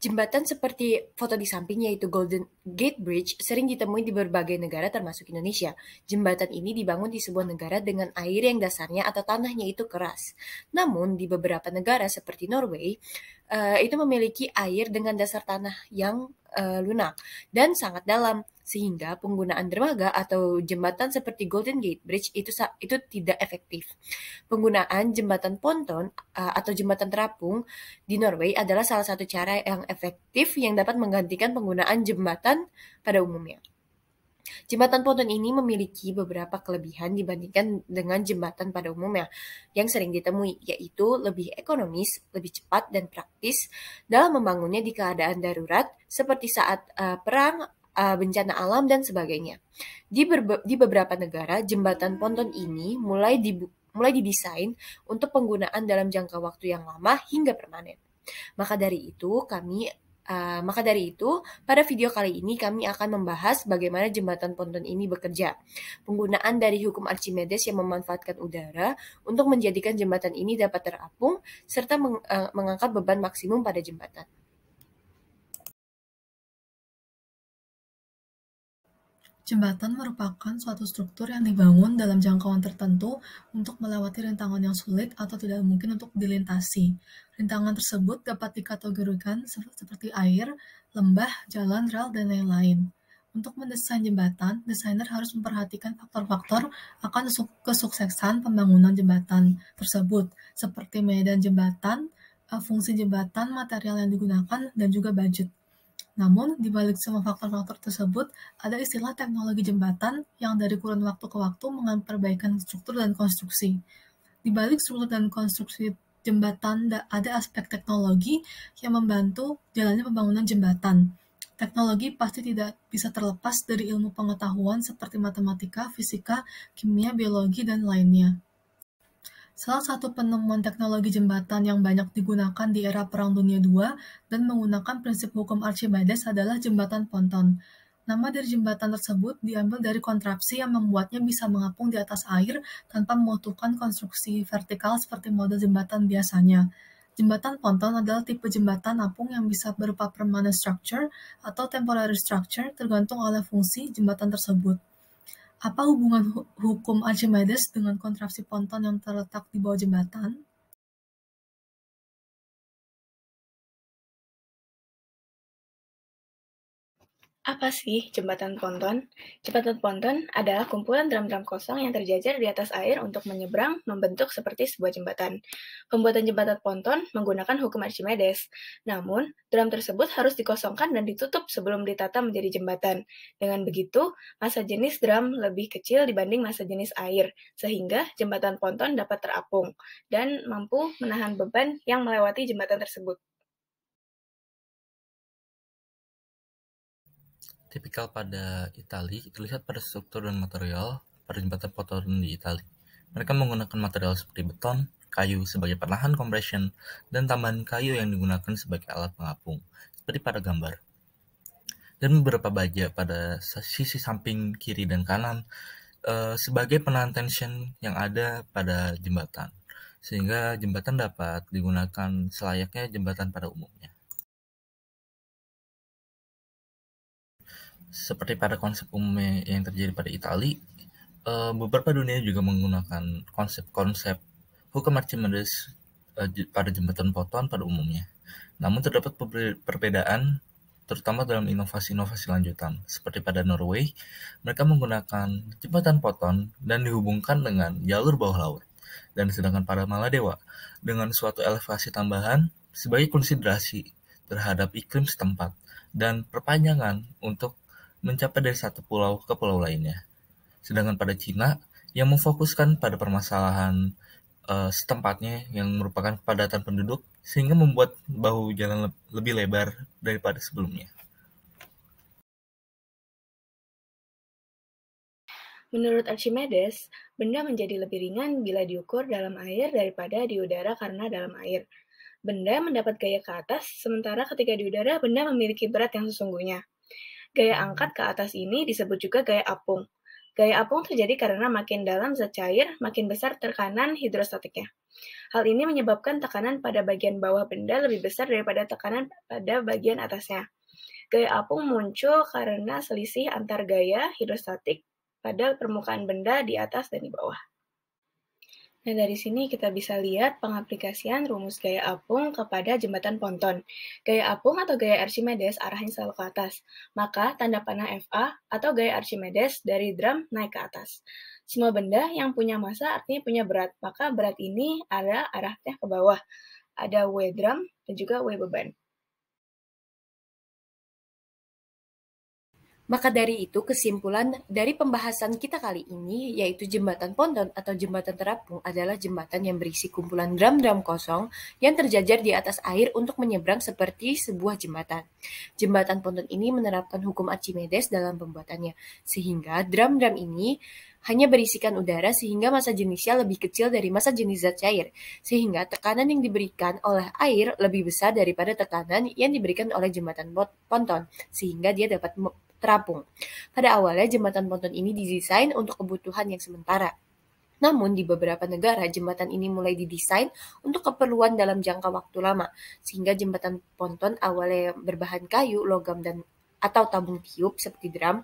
Jembatan seperti foto di samping yaitu Golden Gate Bridge sering ditemui di berbagai negara termasuk Indonesia. Jembatan ini dibangun di sebuah negara dengan air yang dasarnya atau tanahnya itu keras. Namun di beberapa negara seperti Norway, itu memiliki air dengan dasar tanah yang lunak dan sangat dalam sehingga penggunaan dermaga atau jembatan seperti Golden Gate Bridge itu tidak efektif. Penggunaan jembatan ponton atau jembatan terapung di Norway adalah salah satu cara yang efektif yang dapat menggantikan penggunaan jembatan pada umumnya. Jembatan ponton ini memiliki beberapa kelebihan dibandingkan dengan jembatan pada umumnya yang sering ditemui, yaitu lebih ekonomis, lebih cepat, dan praktis dalam membangunnya di keadaan darurat seperti saat perang, bencana alam, dan sebagainya. Di beberapa negara, jembatan ponton ini mulai didesain untuk penggunaan dalam jangka waktu yang lama hingga permanen. Maka dari itu, pada video kali ini kami akan membahas bagaimana jembatan ponton ini bekerja. Penggunaan dari hukum Archimedes yang memanfaatkan udara untuk menjadikan jembatan ini dapat terapung serta mengangkat beban maksimum pada jembatan. Jembatan merupakan suatu struktur yang dibangun dalam jangkauan tertentu untuk melewati rintangan yang sulit atau tidak mungkin untuk dilintasi. Rintangan tersebut dapat dikategorikan seperti air, lembah, jalan, rel, dan lain-lain. Untuk mendesain jembatan, desainer harus memperhatikan faktor-faktor akan kesuksesan pembangunan jembatan tersebut, seperti medan jembatan, fungsi jembatan, material yang digunakan, dan juga budget. Namun, di balik semua faktor-faktor tersebut, ada istilah teknologi jembatan yang dari kurun waktu ke waktu mengalami perbaikan struktur dan konstruksi. Di balik struktur dan konstruksi jembatan, ada aspek teknologi yang membantu jalannya pembangunan jembatan. Teknologi pasti tidak bisa terlepas dari ilmu pengetahuan seperti matematika, fisika, kimia, biologi, dan lainnya. Salah satu penemuan teknologi jembatan yang banyak digunakan di era Perang Dunia II dan menggunakan prinsip hukum Archimedes adalah jembatan ponton. Nama dari jembatan tersebut diambil dari kontrapsi yang membuatnya bisa mengapung di atas air tanpa membutuhkan konstruksi vertikal seperti model jembatan biasanya. Jembatan ponton adalah tipe jembatan apung yang bisa berupa permanent structure atau temporary structure tergantung oleh fungsi jembatan tersebut. Apa hubungan hukum Archimedes dengan kontraksi ponton yang terletak di bawah jembatan? Apa sih jembatan ponton? Jembatan ponton adalah kumpulan drum-drum kosong yang terjajar di atas air untuk menyeberang, membentuk seperti sebuah jembatan. Pembuatan jembatan ponton menggunakan hukum Archimedes. Namun, drum tersebut harus dikosongkan dan ditutup sebelum ditata menjadi jembatan. Dengan begitu, massa jenis drum lebih kecil dibanding massa jenis air, sehingga jembatan ponton dapat terapung dan mampu menahan beban yang melewati jembatan tersebut. Tipikal pada Itali terlihat pada struktur dan material pada jembatan ponton di Itali. Mereka menggunakan material seperti beton, kayu sebagai penahan compression, dan tambahan kayu yang digunakan sebagai alat pengapung, seperti pada gambar. Dan beberapa baja pada sisi samping kiri dan kanan sebagai penahan tension yang ada pada jembatan, sehingga jembatan dapat digunakan selayaknya jembatan pada umumnya. Seperti pada konsep umumnya yang terjadi pada Italia, beberapa dunia juga menggunakan konsep-konsep hukum Archimedes pada jembatan ponton pada umumnya. Namun terdapat perbedaan terutama dalam inovasi-inovasi lanjutan. Seperti pada Norway, mereka menggunakan jembatan ponton dan dihubungkan dengan jalur bawah laut. Dan sedangkan pada Maladewa, dengan suatu elevasi tambahan sebagai konsiderasi terhadap iklim setempat dan perpanjangan untuk mencapai dari satu pulau ke pulau lainnya. Sedangkan pada Cina, yang memfokuskan pada permasalahan setempatnya yang merupakan kepadatan penduduk sehingga membuat bahu jalan lebih lebar daripada sebelumnya. Menurut Archimedes, benda menjadi lebih ringan bila diukur dalam air daripada di udara karena dalam air. Benda mendapat gaya ke atas, sementara ketika di udara benda memiliki berat yang sesungguhnya. Gaya angkat ke atas ini disebut juga gaya apung. Gaya apung terjadi karena makin dalam zat cair, makin besar tekanan hidrostatiknya. Hal ini menyebabkan tekanan pada bagian bawah benda lebih besar daripada tekanan pada bagian atasnya. Gaya apung muncul karena selisih antar gaya hidrostatik pada permukaan benda di atas dan di bawah. Nah, dari sini kita bisa lihat pengaplikasian rumus gaya apung kepada jembatan ponton. Gaya apung atau gaya Archimedes arahnya selalu ke atas, maka tanda panah FA atau gaya Archimedes dari drum naik ke atas. Semua benda yang punya massa artinya punya berat, maka berat ini ada arahnya ke bawah. Ada W drum dan juga W beban. Maka dari itu, kesimpulan dari pembahasan kita kali ini, yaitu jembatan ponton atau jembatan terapung adalah jembatan yang berisi kumpulan drum-drum kosong yang terjajar di atas air untuk menyeberang seperti sebuah jembatan. Jembatan ponton ini menerapkan hukum Archimedes dalam pembuatannya, sehingga drum-drum ini hanya berisikan udara sehingga massa jenisnya lebih kecil dari massa jenis zat cair, sehingga tekanan yang diberikan oleh air lebih besar daripada tekanan yang diberikan oleh jembatan ponton, sehingga dia dapat terapung. Pada awalnya, jembatan ponton ini didesain untuk kebutuhan yang sementara. Namun, di beberapa negara, jembatan ini mulai didesain untuk keperluan dalam jangka waktu lama, sehingga jembatan ponton awalnya berbahan kayu, logam, atau tabung tiup seperti drum,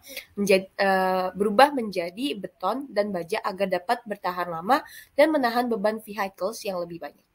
berubah menjadi beton dan baja agar dapat bertahan lama dan menahan beban vehicles yang lebih banyak.